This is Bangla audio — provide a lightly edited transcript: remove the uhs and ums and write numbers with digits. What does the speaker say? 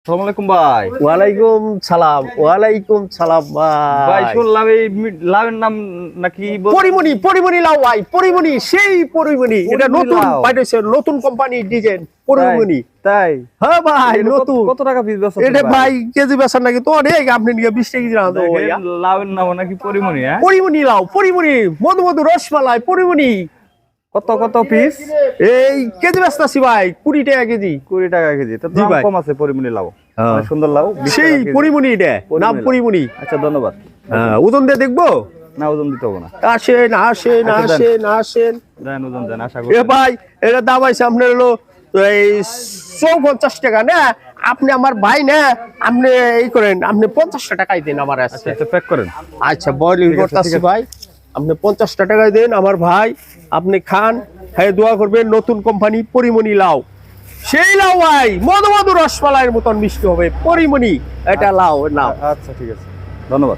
আসসালামু আলাইকুম ভাই। ওয়ালাইকুম সালাম। ওয়ালাইকুম সালাম ভাই ভাই। শুনলাম এই লাউয়ের নাম নাকি পরিমণি, পরিমণি লাউ ভাই, পরিমণি, সেই পরিমণি। এটা পরিমণি নতুন লাউ। পাইতেছে, নতুন কোম্পানি ডিজাইন পরিমণি। তাই হ্যাঁ ভাই, এটা নতুন। কত টাকা পিস বেচছেন এটা ভাই কেজি বেচার নাকি তো অনেক, আপনি নিয়ে 20 কেজি না তো ভাইয়া। লাউয়ের নাম নাকি পরিমণি, হ্যাঁ? পরিমণি লাউ, পরিমণি, মধু মধু রসমালাই, পরিমণি। কত কত পিস? এই কেজি বেচতাছি ভাই, 20 টাকা কেজি। 20 টাকা কেজি। তো জি দাম ভাই। কম আছে পরিমণি লাউ। হ্যাঁ। অনেক সুন্দর লাউ। 20 সেই টাকা কেজি। পরিমণি, এটা নাম লাউ। পরিমণি। আচ্ছা ধন্যবাদ। হ্যাঁ, ওজন দিয়ে দেখবো। না ওজন দিতে হবে না। আসেন আসেন আচ্ছা, দেন। আসেন আসেন। দেন ওজন দেন, আশা এ করি। ভাই, এটা দাম আছে আপনার হলো এই 54 টাকা না। আপনি আমার ভাই না, আপনি এই করেন, আপনি 50 টাকাই দেন আমার আচ্ছা আছে। আচ্ছা প্যাক করেন। আচ্ছা বয়লিং ঠিক আছে, করতেছি ঠিক আছে। ভাই, আপনি 50 টাকাই দেন আমার ভাই। আপনি খান, হ্যাঁ দোয়া করবেন। নতুন কোম্পানি পরিমণি লাউ, সেই লাউ ভাই, মধু মধু রসমালাইয়ের মতন মিষ্টি হবে। পরিমণি, এটা লাউ নাম। আচ্ছা ঠিক আছে, ধন্যবাদ।